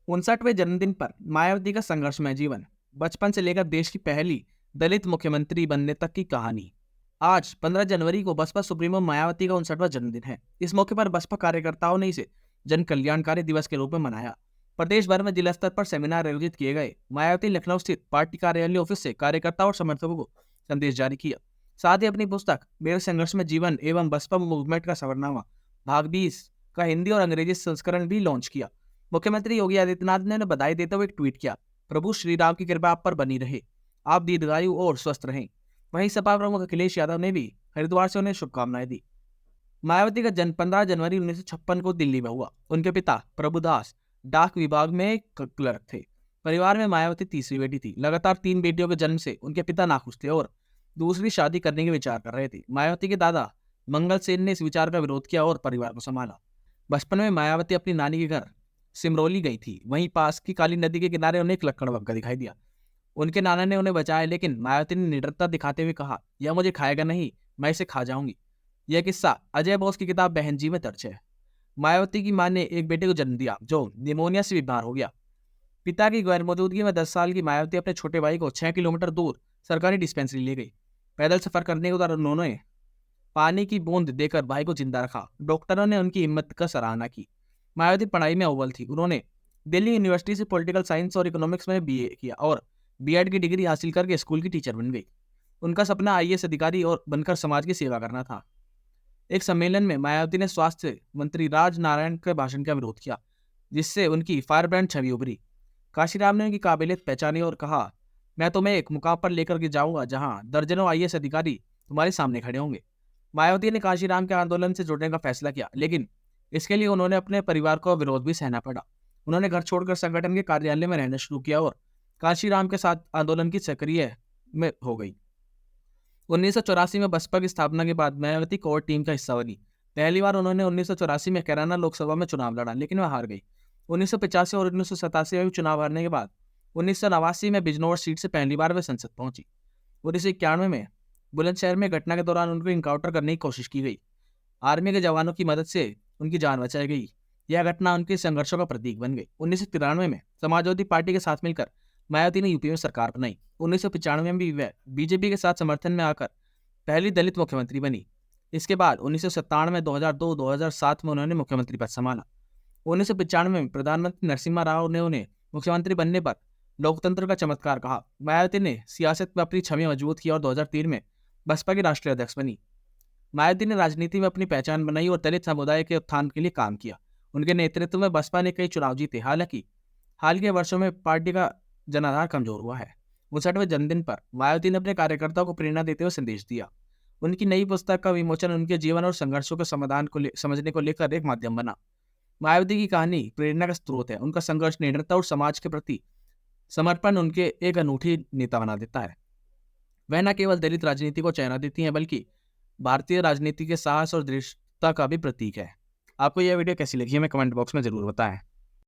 59वें जन्मदिन पर मायावती का संघर्षमय जीवन, बचपन से लेकर देश की पहली दलित मुख्यमंत्री बनने तक की कहानी। आज 15 जनवरी को बसपा सुप्रीमो मायावती का 59वां जन्मदिन है। इस मौके पर बसपा कार्यकर्ताओं ने इसे जन कल्याणकारी दिवस के रूप में मनाया। प्रदेश भर में जिला स्तर पर सेमिनार आयोजित किए गए। मायावती लखनऊ स्थित पार्टी कार्यालय ऑफिस से कार्यकर्ताओं और समर्थकों को संदेश जारी किया। साथ ही अपनी पुस्तक मेरे संघर्ष में जीवन एवं बसपा मूवमेंट का सफरनामा भाग 20 का हिंदी और अंग्रेजी संस्करण भी लॉन्च किया। मुख्यमंत्री योगी आदित्यनाथ ने बधाई देते हुए एक ट्वीट किया, प्रभु श्री राम की कृपा आप पर बनी रहे, आप दीर्घायु और स्वस्थ रहें। वहीं सपा प्रमुख अखिलेश यादव ने भी हरिद्वार से उन्हें शुभकामनाएं दी। मायावती का जन्म 15 जनवरी 1956 को दिल्ली में हुआ। उनके पिता प्रभुदास डाक विभाग में क्लर्क थे। परिवार में मायावती तीसरी बेटी थी। लगातार 3 बेटियों के जन्म से उनके पिता नाखुश थे और दूसरी शादी करने के विचार कर रहे थे। मायावती के दादा मंगल सेन ने इस विचार का विरोध किया और परिवार को संभाला। बचपन में मायावती अपनी नानी के घर सिमरौली गई थी। वहीं पास की काली नदी के किनारे उन्हें एक लक्कड़ बग्घा दिखाई दिया। उनके नाना ने उन्हें बचाया, लेकिन मायावती ने निडरता दिखाते हुए कहा, यह मुझे खाएगा नहीं, मैं इसे खा जाऊंगी। यह किस्सा अजय बोस की किताब बहन जी में दर्ज है। मायावती की मां ने एक बेटे को जन्म दिया जो निमोनिया से बीमार हो गया। पिता की गैर मौजूदगी में 10 साल की मायावती अपने छोटे भाई को 6 किलोमीटर दूर सरकारी डिस्पेंसरी ले गई। पैदल सफर करने के दौरान उन्होंने पानी की बूंद देकर भाई को जिंदा रखा। डॉक्टरों ने उनकी हिम्मत का सराहना की। मायावती पढ़ाई में अव्वल थी। उन्होंने दिल्ली यूनिवर्सिटी से पॉलिटिकल साइंस और इकोनॉमिक्स में बीए किया और बीएड की डिग्री हासिल करके स्कूल की टीचर बन गई। उनका सपना आईएएस अधिकारी और बनकर समाज की सेवा करना था। एक सम्मेलन में मायावती ने स्वास्थ्य मंत्री राज नारायण के भाषण का विरोध किया, जिससे उनकी फायर ब्रांड छवि उभरी। काशीराम ने उनकी काबिलियत पहचानी और कहा, मैं तुम्हें एक मुकाम पर लेकर के जाऊंगा जहां दर्जनों आईएएस अधिकारी तुम्हारे सामने खड़े होंगे। मायावती ने काशीराम के आंदोलन से जुड़ने का फैसला किया, लेकिन इसके लिए उन्होंने अपने परिवार को विरोध भी सहना पड़ा। उन्होंने घर छोड़कर संगठन के कार्यालय में रहना शुरू किया और काशीराम के साथ आंदोलन की सक्रिय में हो गई। 1984 में बसपा की स्थापना के बाद मायावती कोर टीम का हिस्सा बनी। पहली बार उन्होंने 1984 में कैराना लोकसभा में चुनाव लड़ा, लेकिन वह हार गई। 1985 और 1987 में भी चुनाव हारने के बाद 1989 में बिजनौर सीट से पहली बार वे संसद पहुंची। 1991 में बुलंदशहर में घटना के दौरान उनको इनकाउंटर करने की कोशिश की गई। आर्मी के जवानों की मदद से उनकी जान बचाई गई। यह घटना उनके संघर्षों का प्रतीक बन गई। 1993 में समाजवादी पार्टी के साथ मिलकर मायावती ने यूपी में सरकार बनाई। 1995 में भी वह बीजेपी के साथ समर्थन में आकर पहली दलित मुख्यमंत्री बनी। इसके बाद 1997, 2002, 2007 में उन्होंने मुख्यमंत्री पद संभाला। 1995 में प्रधानमंत्री नरसिम्हा राव ने उन्हें मुख्यमंत्री बनने पर लोकतंत्र का चमत्कार कहा। मायावती ने सियासत में अपनी छवि मजबूत की और 2003 में बसपा की राष्ट्रीय अध्यक्ष बनी। मायावती ने राजनीति में अपनी पहचान बनाई और दलित समुदाय के उत्थान के लिए काम किया। उनके नेतृत्व में बसपा ने कई चुनाव जीते। हालांकि हाल के वर्षों में पार्टी का जनाधार कमजोर हुआ है। 59वें जन्मदिन पर मायावती ने अपने कार्यकर्ताओं को प्रेरणा देते हुए संदेश दिया। उनकी नई पुस्तक का विमोचन उनके जीवन और संघर्षों के समाधान को समझने को लेकर एक माध्यम बना। मायावती की कहानी प्रेरणा का स्रोत है। उनका संघर्ष, निडरता और समाज के प्रति समर्पण उनके एक अनूठी नेता बना देता है। वह न केवल दलित राजनीति को चेहरा देती हैं, बल्कि भारतीय राजनीति के साहस और दृढ़ता का भी प्रतीक है। आपको यह वीडियो कैसी लगी हमें कमेंट बॉक्स में जरूर बताएं।